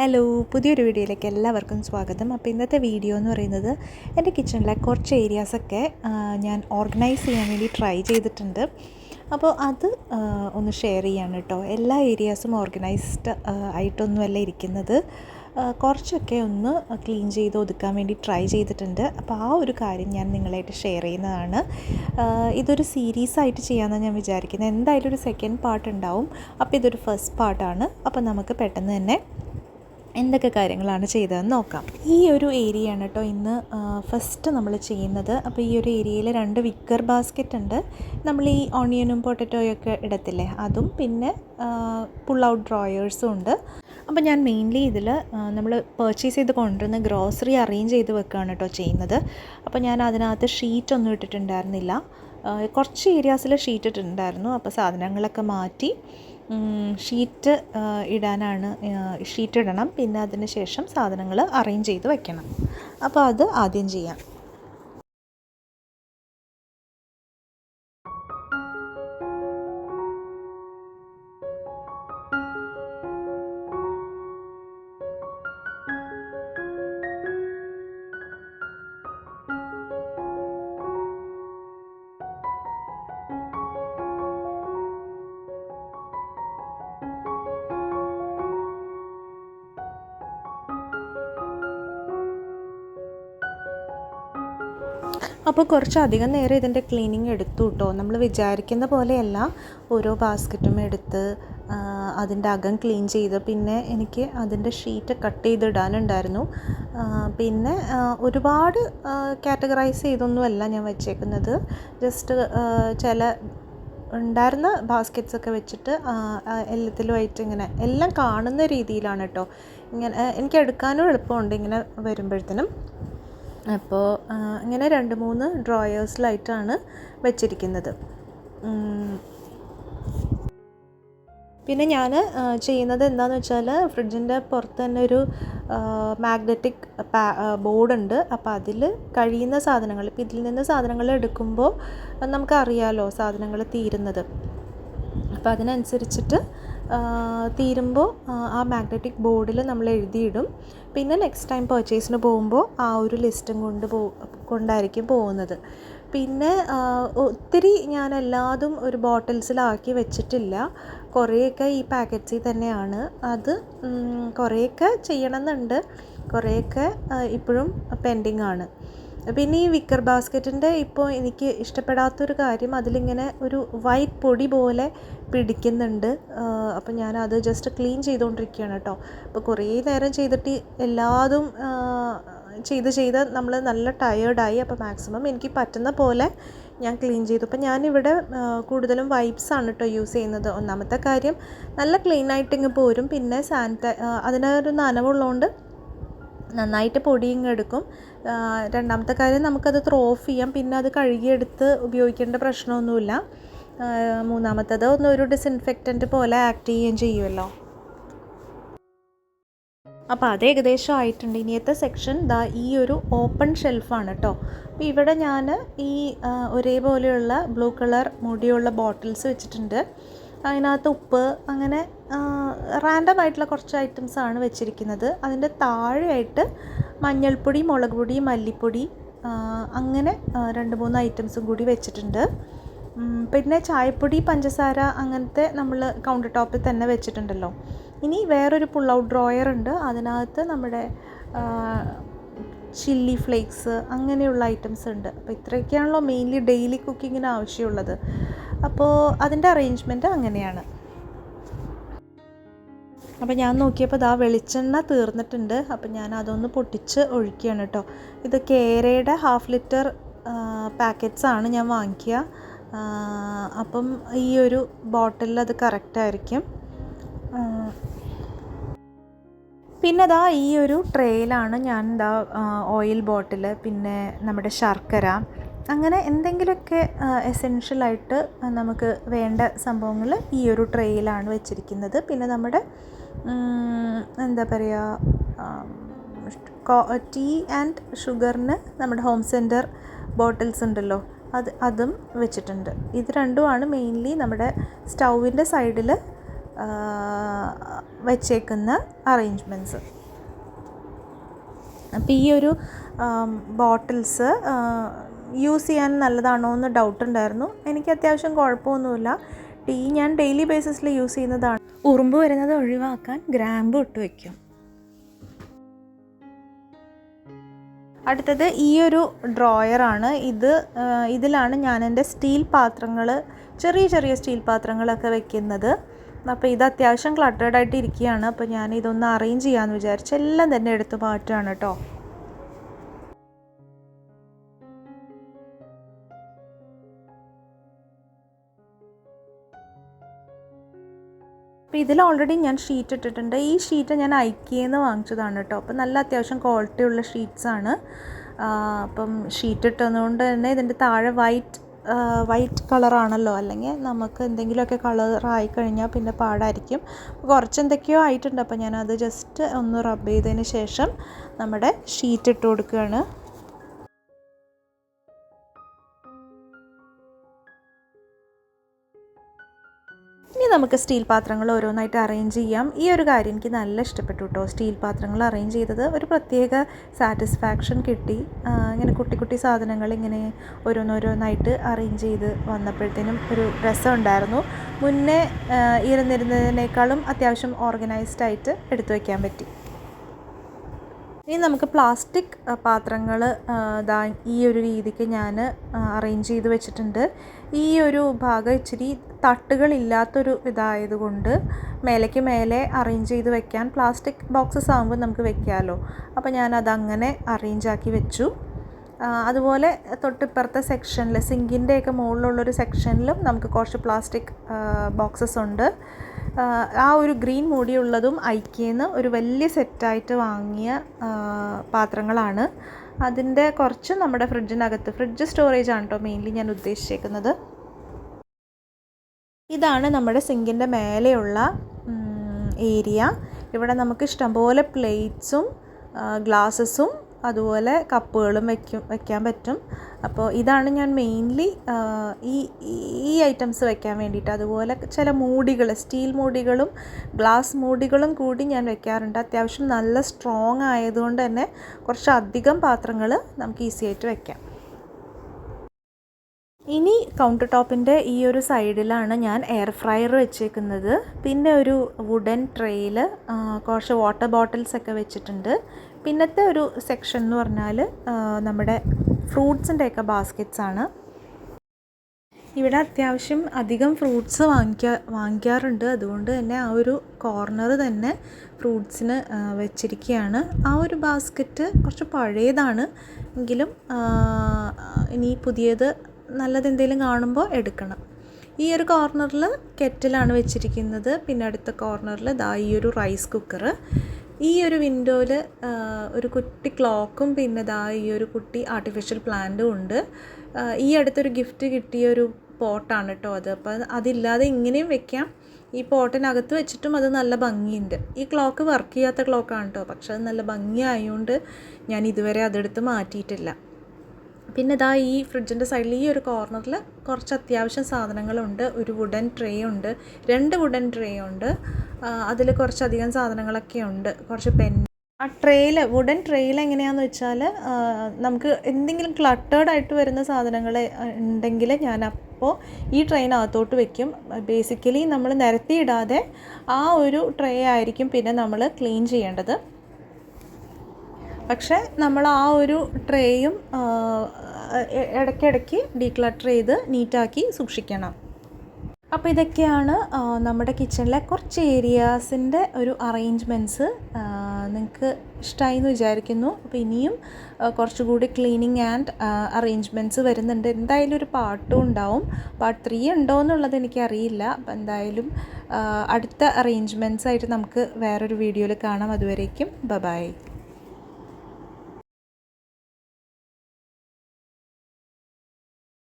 Hello, പുതിയൊരു വീഡിയോയിലേക്ക് എല്ലാവർക്കും സ്വാഗതം. അപ്പോൾ ഇന്നത്തെ വീഡിയോ എന്ന് പറയുന്നത് എൻ്റെ കിച്ചണിലെ കുറച്ച് ഏരിയാസൊക്കെ ഞാൻ ഓർഗനൈസ് ചെയ്യാൻ വേണ്ടി ട്രൈ ചെയ്തിട്ടുണ്ട്. അപ്പോൾ അത് ഒന്ന് ഷെയർ ചെയ്യാണ് കേട്ടോ. എല്ലാ ഏരിയാസും ഓർഗനൈസ്ഡ് ആയിട്ടൊന്നുമല്ല ഇരിക്കുന്നത്. കുറച്ചൊക്കെ ഒന്ന് ക്ലീൻ ചെയ്ത് ഒതുക്കാൻ വേണ്ടി ട്രൈ ചെയ്തിട്ടുണ്ട്. അപ്പോൾ ആ ഒരു കാര്യം ഞാൻ നിങ്ങളായിട്ട് ഷെയർ ചെയ്യുന്നതാണ്. ഇതൊരു സീരീസായിട്ട് ചെയ്യാമെന്നാണ് ഞാൻ വിചാരിക്കുന്നത്. എന്തായാലും ഒരു സെക്കൻഡ് പാർട്ട് ഉണ്ടാവും. അപ്പോൾ ഇതൊരു ഫസ്റ്റ് പാർട്ടാണ്. അപ്പോൾ നമുക്ക് പെട്ടെന്ന് തന്നെ എന്തൊക്കെ കാര്യങ്ങളാണ് ചെയ്തതെന്ന് നോക്കാം. ഈ ഒരു ഏരിയയാണ് കേട്ടോ ഇന്ന് ഫസ്റ്റ് നമ്മൾ ചെയ്യുന്നത്. അപ്പോൾ ഈ ഒരു ഏരിയയിൽ 2 വിക്കർ ബാസ്ക്കറ്റ് ഉണ്ട്. നമ്മൾ ഈ ഓണിയനും പൊട്ടറ്റോയും ഒക്കെ ഇടത്തില്ലേ, അതും പിന്നെ പുൾ ഔട്ട് ഡ്രോയേഴ്സും ഉണ്ട്. അപ്പോൾ ഞാൻ മെയിൻലി ഇതിൽ നമ്മൾ പർച്ചേസ് ചെയ്ത് കൊണ്ടുവരുന്ന ഗ്രോസറി അറേഞ്ച് ചെയ്ത് വെക്കുകയാണ് കേട്ടോ ചെയ്യുന്നത്. അപ്പോൾ ഞാൻ അതിനകത്ത് ഷീറ്റൊന്നും ഇട്ടിട്ടുണ്ടായിരുന്നില്ല. കുറച്ച് ഏരിയാസിൽ ഷീറ്റ് ഇട്ടിട്ടുണ്ടായിരുന്നു. അപ്പോൾ സാധനങ്ങളൊക്കെ മാറ്റി ഷീറ്റ് ഇടണം. പിന്നെ അതിന് ശേഷം സാധനങ്ങൾ അറേഞ്ച് ചെയ്ത് വെക്കണം. അപ്പോൾ അത് ആദ്യം ചെയ്യാം. അപ്പോൾ കുറച്ചധികം നേരം ഇതിൻ്റെ ക്ലീനിങ് എടുത്തു കേട്ടോ. നമ്മൾ വിചാരിക്കുന്ന പോലെയല്ല. ഓരോ ബാസ്ക്കറ്റും എടുത്ത് അതിൻ്റെ അകം ക്ലീൻ ചെയ്ത് പിന്നെ എനിക്ക് അതിൻ്റെ ഷീറ്റ് കട്ട് ചെയ്തിടാനുണ്ടായിരുന്നു. പിന്നെ ഒരുപാട് കാറ്റഗറൈസ് ചെയ്തൊന്നുമല്ല ഞാൻ വെച്ചേക്കുന്നത്. ജസ്റ്റ് ചില ഉണ്ടായിരുന്ന ബാസ്ക്കറ്റ്സൊക്കെ വെച്ചിട്ട് എല്ലാത്തിലുമായിട്ട് ഇങ്ങനെ എല്ലാം കാണുന്ന രീതിയിലാണ് കേട്ടോ. ഇങ്ങനെ എനിക്ക് എടുക്കാനും എളുപ്പമുണ്ട് ഇങ്ങനെ വരുമ്പോഴത്തേനും. അപ്പോൾ ഇങ്ങനെ 2-3 ഡ്രോയേഴ്സിലായിട്ടാണ് വെച്ചിരിക്കുന്നത്. പിന്നെ ഞാൻ ചെയ്യുന്നത് എന്താണെന്ന് വെച്ചാൽ ഫ്രിഡ്ജിൻ്റെ പുറത്ത് തന്നെ ഒരു മാഗ്നറ്റിക് ബോർഡുണ്ട്. അപ്പോൾ അതിൽ കഴിയുന്ന സാധനങ്ങൾ, ഇപ്പോൾ ഇതിൽ നിന്ന് സാധനങ്ങൾ എടുക്കുമ്പോൾ നമുക്കറിയാമല്ലോ സാധനങ്ങൾ തീരുന്നത്. അപ്പോൾ അതിനനുസരിച്ചിട്ട് തീരുമ്പോൾ ആ മാഗ്നറ്റിക് ബോർഡിൽ നമ്മൾ എഴുതിയിടും. പിന്നെ നെക്സ്റ്റ് ടൈം പർച്ചേസിന് പോകുമ്പോൾ ആ ഒരു ലിസ്റ്റും കൊണ്ടായിരിക്കും പോകുന്നത്. പിന്നെ ഒത്തിരി ഞാൻ എല്ലാതും ഒരു ബോട്ടിൽസിലാക്കി വെച്ചിട്ടില്ല. കുറേയൊക്കെ ഈ പാക്കറ്റ്സിൽ തന്നെയാണ്. അത് കുറേയൊക്കെ ചെയ്യണമെന്നുണ്ട്, കുറേയൊക്കെ ഇപ്പോഴും പെൻഡിങ് ആണ്. പിന്നെ ഈ വിക്കർ ബാസ്ക്കറ്റിൻ്റെ ഇപ്പോൾ എനിക്ക് ഇഷ്ടപ്പെടാത്തൊരു കാര്യം, അതിലിങ്ങനെ ഒരു വൈറ്റ് പൊടി പോലെ പിടിക്കുന്നുണ്ട്. അപ്പോൾ ഞാനത് ജസ്റ്റ് ക്ലീൻ ചെയ്തുകൊണ്ടിരിക്കുകയാണ് കേട്ടോ. അപ്പോൾ കുറേ നേരം ചെയ്തിട്ട് എല്ലാതും ചെയ്ത് നമ്മൾ നല്ല ടയേർഡായി. അപ്പോൾ മാക്സിമം എനിക്ക് പറ്റുന്ന പോലെ ഞാൻ ക്ലീൻ ചെയ്തു. അപ്പോൾ ഞാനിവിടെ കൂടുതലും വൈപ്സാണ് കേട്ടോ യൂസ് ചെയ്യുന്നത്. ഒന്നാമത്തെ കാര്യം നല്ല ക്ലീനായിട്ട് ഇങ്ങ് പോരും. പിന്നെ അതിനൊരു നനവുള്ളതുകൊണ്ട് നന്നായിട്ട് പൊടിയും എടുക്കും. രണ്ടാമത്തെ കാര്യം, നമുക്കത് ത്രോ ഓഫ് ചെയ്യാം. പിന്നെ അത് കഴുകിയെടുത്ത് ഉപയോഗിക്കേണ്ട പ്രശ്നമൊന്നുമില്ല. മൂന്നാമത്തത് ഒരു ഡിസിൻഫെക്റ്റൻറ്റ് പോലെ ആക്ട് ചെയ്യുകയും ചെയ്യുമല്ലോ. അപ്പോൾ അത് ഏകദേശം ആയിട്ടുണ്ട്. ഇനിയത്തെ സെക്ഷൻ ഈ ഒരു ഓപ്പൺ ഷെൽഫാണ് കേട്ടോ. അപ്പോൾ ഇവിടെ ഞാൻ ഈ ഒരേപോലെയുള്ള ബ്ലൂ കളർ മുടിയുള്ള ബോട്ടിൽസ് വെച്ചിട്ടുണ്ട്. അതിനകത്ത് ഉപ്പ്, അങ്ങനെ റാൻഡമായിട്ടുള്ള കുറച്ച് ഐറ്റംസാണ് വെച്ചിരിക്കുന്നത്. അതിൻ്റെ താഴെയായിട്ട് മഞ്ഞൾപ്പൊടി, മുളക് പൊടി, മല്ലിപ്പൊടി, അങ്ങനെ 2-3 ഐറ്റംസും കൂടി വെച്ചിട്ടുണ്ട്. പിന്നെ ചായപ്പൊടി, പഞ്ചസാര, അങ്ങനത്തെ നമ്മൾ കൗണ്ടർ ടോപ്പിൽ തന്നെ വെച്ചിട്ടുണ്ടല്ലോ. ഇനി വേറൊരു പുൾ ഔട്ട് ഡ്രോയർ ഉണ്ട്. അതിനകത്ത് നമ്മുടെ ചില്ലി ഫ്ലേക്സ്, അങ്ങനെയുള്ള ഐറ്റംസ് ഉണ്ട്. അപ്പോൾ ഇത്രയൊക്കെയാണല്ലോ മെയിൻലി ഡെയിലി കുക്കിങ്ങിന് ആവശ്യമുള്ളത്. അപ്പോൾ അതിൻ്റെ അറേഞ്ച്മെൻറ്റ് അങ്ങനെയാണ്. അപ്പോൾ ഞാൻ നോക്കിയപ്പോൾ വെളിച്ചെണ്ണ തീർന്നിട്ടുണ്ട്. അപ്പോൾ ഞാൻ അതൊന്ന് പൊട്ടിച്ച് ഒഴിക്കുകയാണ് കേട്ടോ. ഇത് കേരയുടെ 1/2 ലിറ്റർ പാക്കറ്റ്സാണ് ഞാൻ വാങ്ങിക്കുക. അപ്പം ഈ ഒരു ബോട്ടിലിൽ അത് കറക്റ്റായിരിക്കും. പിന്നെ ഈ ഒരു ട്രേയിലാണ് ഞാൻ ഓയിൽ ബോട്ടിൽ, പിന്നെ നമ്മുടെ ശർക്കര, അങ്ങനെ എന്തെങ്കിലുമൊക്കെ എസെൻഷ്യലായിട്ട് നമുക്ക് വേണ്ട സംഭവങ്ങൾ ഈ ഒരു ട്രേയിലാണ് വെച്ചിരിക്കുന്നത്. പിന്നെ നമ്മുടെ എന്താ പറയുക, ടീ ആൻഡ് ഷുഗറിന് നമ്മുടെ ഹോം സെൻറ്റർ ബോട്ടിൽസ് ഉണ്ടല്ലോ, അതും വെച്ചിട്ടുണ്ട്. ഇത് രണ്ടുമാണ് മെയിൻലി നമ്മുടെ സ്റ്റൗവിൻ്റെ സൈഡിൽ വെച്ചേക്കുന്ന അറേഞ്ച്മെൻറ്റ്സ്. അപ്പോൾ ഈ ഒരു ബോട്ടിൽസ് യൂസ് ചെയ്യാൻ നല്ലതാണോ എന്ന് ഡൗട്ട് ഉണ്ടായിരുന്നു. എനിക്ക് അത്യാവശ്യം കുഴപ്പമൊന്നുമില്ല. ടീ ഞാൻ ഡെയിലി ബേസിസിൽ യൂസ് ചെയ്യുന്നതാണ്. ഉറുമ്പ് വരുന്നത് ഒഴിവാക്കാൻ ഗ്രാമ്പ് ഇട്ട് വയ്ക്കും. അടുത്തത് ഈ ഒരു ഡ്രോയറാണ്. ഇതിലാണ് ഞാൻ എൻ്റെ സ്റ്റീൽ പാത്രങ്ങൾ, ചെറിയ ചെറിയ സ്റ്റീൽ പാത്രങ്ങളൊക്കെ വെക്കുന്നത്. അപ്പോൾ ഇത് അത്യാവശ്യം ക്ലട്ടേർഡായിട്ട് ഇരിക്കുകയാണ്. അപ്പോൾ ഞാൻ ഇതൊന്ന് അറേഞ്ച് ചെയ്യാമെന്ന് വിചാരിച്ച് എല്ലാം തന്നെ എടുത്ത് മാറ്റുകയാണ് കേട്ടോ. അപ്പോൾ ഇതിൽ ഓൾറെഡി ഞാൻ ഷീറ്റ് ഇട്ടിട്ടുണ്ട്. ഈ ഷീറ്റ് ഞാൻ ഐക്കിയെന്ന് വാങ്ങിച്ചതാണ് കേട്ടോ. അപ്പോൾ നല്ല അത്യാവശ്യം ക്വാളിറ്റി ഉള്ള ഷീറ്റ്സാണ്. അപ്പം ഷീറ്റ് ഇട്ടതുകൊണ്ട് തന്നെ ഇതിൻ്റെ താഴെ വൈറ്റ് കളറാണല്ലോ, അല്ലെങ്കിൽ നമുക്ക് എന്തെങ്കിലുമൊക്കെ കളറായി കഴിഞ്ഞാൽ പിന്നെ പാടായിരിക്കും. കുറച്ച് എന്തൊക്കെയോ ആയിട്ടുണ്ട്. അപ്പോൾ ഞാനത് ജസ്റ്റ് ഒന്ന് റബ്ബ് ചെയ്തതിന് ശേഷം നമ്മുടെ ഷീറ്റ് ഇട്ട് കൊടുക്കുകയാണ്. ഇനി നമുക്ക് സ്റ്റീൽ പാത്രങ്ങൾ ഓരോന്നായിട്ട് അറേഞ്ച് ചെയ്യാം. ഈ ഒരു കാര്യം എനിക്ക് നല്ല ഇഷ്ടപ്പെട്ടു കേട്ടോ. സ്റ്റീൽ പാത്രങ്ങൾ അറേഞ്ച് ചെയ്തത് ഒരു പ്രത്യേക സാറ്റിസ്ഫാക്ഷൻ കിട്ടി. ഇങ്ങനെ കുട്ടി കുട്ടി സാധനങ്ങൾ ഇങ്ങനെ ഓരോന്നോരോന്നായിട്ട് അറേഞ്ച് ചെയ്ത് വന്നപ്പോഴത്തേനും ഒരു രസമുണ്ടായിരുന്നു. മുന്നേ ഇരുന്നിരുന്നതിനേക്കാളും അത്യാവശ്യം ഓർഗനൈസ്ഡ് ആയിട്ട് എടുത്തു വയ്ക്കാൻ പറ്റി. ഇനി നമുക്ക് പ്ലാസ്റ്റിക് പാത്രങ്ങൾ ഈ ഒരു രീതിക്ക് ഞാൻ അറേഞ്ച് ചെയ്ത് വെച്ചിട്ടുണ്ട്. ഈ ഒരു ഭാഗം ഇച്ചിരി തട്ടുകളില്ലാത്തൊരു ഇതായതുകൊണ്ട് മേലേക്ക് മേലെ അറേഞ്ച് ചെയ്ത് വെക്കാൻ പ്ലാസ്റ്റിക് ബോക്സസ് ആകുമ്പോൾ നമുക്ക് വെക്കാമല്ലോ. അപ്പോൾ ഞാനതങ്ങനെ അറേഞ്ചാക്കി വെച്ചു. അതുപോലെ തൊട്ടിപ്പുറത്തെ സെക്ഷനിൽ സിങ്കിൻ്റെയൊക്കെ മുകളിലുള്ളൊരു സെക്ഷനിലും നമുക്ക് കുറച്ച് പ്ലാസ്റ്റിക് ബോക്സസ് ഉണ്ട്. ആ ഒരു ഗ്രീൻ മൂടിയുള്ളതും ഐക്കിയെന്ന് ഒരു വലിയ സെറ്റായിട്ട് വാങ്ങിയ പാത്രങ്ങളാണ്. അതിൻ്റെ കുറച്ച് നമ്മുടെ ഫ്രിഡ്ജിനകത്ത്, ഫ്രിഡ്ജ് സ്റ്റോറേജ് ആണ് കേട്ടോ മെയിൻലി ഞാൻ ഉദ്ദേശിച്ചേക്കുന്നത്. ഇതാണ് നമ്മുടെ സിങ്കിൻ്റെ മേലെയുള്ള ഏരിയ. ഇവിടെ നമുക്ക് ഇഷ്ടംപോലെ പ്ലേറ്റ്സും ഗ്ലാസസും അതുപോലെ കപ്പുകളും വെക്കാൻ പറ്റും. അപ്പോൾ ഇതാണ് ഞാൻ മെയിൻലി ഈ ഐറ്റംസ് വെക്കാൻ വേണ്ടിയിട്ട്. അതുപോലെ ചില മൂടികൾ, സ്റ്റീൽ മൂടികളും ഗ്ലാസ് മൂടികളും കൂടി ഞാൻ വെക്കാറുണ്ട്. അത്യാവശ്യം നല്ല സ്ട്രോങ് ആയതുകൊണ്ട് തന്നെ കുറച്ചധികം പാത്രങ്ങൾ നമുക്ക് ഈസി ആയിട്ട് വെക്കാം. ഇനി കൗണ്ടർ ടോപ്പിൻ്റെ ഈ ഒരു സൈഡിലാണ് ഞാൻ എയർ ഫ്രയർ വെച്ചേക്കുന്നത്. പിന്നെ ഒരു വുഡൻ ട്രേയിൽ കുറച്ച് വാട്ടർ ബോട്ടിൽസ് ഒക്കെ വെച്ചിട്ടുണ്ട്. പിന്നത്തെ ഒരു സെക്ഷൻ എന്ന് പറഞ്ഞാൽ നമ്മുടെ ഫ്രൂട്ട്സിൻ്റെയൊക്കെ ബാസ്ക്കറ്റ്സ് ആണ്. ഇവിടെ അത്യാവശ്യം അധികം ഫ്രൂട്ട്സ് വാങ്ങിക്കാറുണ്ട്. അതുകൊണ്ട് തന്നെ ആ ഒരു കോർണർ തന്നെ ഫ്രൂട്ട്സിന് വെച്ചിരിക്കുകയാണ്. ആ ഒരു ബാസ്ക്കറ്റ് കുറച്ച് പഴയതാണ് എങ്കിലും ഇനി പുതിയത് നല്ലതെന്തെങ്കിലും കാണുമ്പോൾ എടുക്കണം. ഈ ഒരു കോർണറിൽ കെറ്റിലാണ് വെച്ചിരിക്കുന്നത്. പിന്നെ അടുത്ത കോർണറിൽ ഈ ഒരു റൈസ് കുക്കർ. ഈ ഒരു വിൻഡോയിൽ ഒരു കുട്ടി ക്ലോക്കും പിന്നെ ഈ ഒരു കുട്ടി ആർട്ടിഫിഷ്യൽ പ്ലാന്റും ഉണ്ട്. ഈ അടുത്തൊരു ഗിഫ്റ്റ് കിട്ടിയൊരു പോട്ടാണ് കേട്ടോ അത്. അപ്പോൾ അതില്ലാതെ ഇങ്ങനെയും വെക്കാം. ഈ പോട്ടിനകത്ത് വെച്ചിട്ടും അത് നല്ല ഭംഗിയുണ്ട്. ഈ ക്ലോക്ക് വർക്ക് ചെയ്യാത്ത ക്ലോക്കാണ് കേട്ടോ, പക്ഷെ അത് നല്ല ഭംഗിയായതുകൊണ്ട് ഞാൻ ഇതുവരെ അതെടുത്ത് മാറ്റിയിട്ടില്ല. പിന്നെ ഈ ഫ്രിഡ്ജിൻ്റെ സൈഡിൽ ഈ ഒരു കോർണറിൽ കുറച്ച് അത്യാവശ്യം സാധനങ്ങളുണ്ട്. ഒരു വുഡൻ ട്രേ ഉണ്ട്, 2 വുഡൻ ട്രേ ഉണ്ട്. അതിൽ കുറച്ചധികം സാധനങ്ങളൊക്കെ ഉണ്ട്. കുറച്ച് ആ വുഡൻ ട്രേയിൽ എങ്ങനെയാണെന്ന് വെച്ചാൽ നമുക്ക് എന്തെങ്കിലും ക്ലട്ടേർഡായിട്ട് വരുന്ന സാധനങ്ങൾ ഉണ്ടെങ്കിൽ ഞാനപ്പോൾ ഈ ട്രേയിനകത്തോട്ട് വെക്കും. ബേസിക്കലി നമ്മൾ നിരത്തിയിടാതെ ആ ഒരു ട്രേ ആയിരിക്കും പിന്നെ നമ്മൾ ക്ലീൻ ചെയ്യേണ്ടത്. പക്ഷേ നമ്മൾ ആ ഒരു ട്രേയും ഇടയ്ക്കിടയ്ക്ക് ഡീക്ലട്ടർ ചെയ്ത് നീറ്റാക്കി സൂക്ഷിക്കണം. അപ്പോൾ ഇതൊക്കെയാണ് നമ്മുടെ കിച്ചണിലെ കുറച്ച് ഏരിയാസിൻ്റെ ഒരു അറേഞ്ച്മെൻറ്റ്സ്. നിങ്ങൾക്ക് ഇഷ്ടമായി എന്ന് വിചാരിക്കുന്നു. അപ്പോൾ ഇനിയും കുറച്ചുകൂടി ക്ലീനിങ് ആൻഡ് അറേഞ്ച്മെൻറ്റ്സ് വരുന്നുണ്ട്. എന്തായാലും ഒരു പാർട്ടും ഉണ്ടാവും. പാർട്ട് 3 ഉണ്ടോ എന്നുള്ളത് എനിക്കറിയില്ല. അപ്പോൾ എന്തായാലും അടുത്ത അറേഞ്ച്മെൻറ്റ്സ് ആയിട്ട് നമുക്ക് വേറൊരു വീഡിയോയിൽ കാണാം. അതുവരേക്കും ബൈ.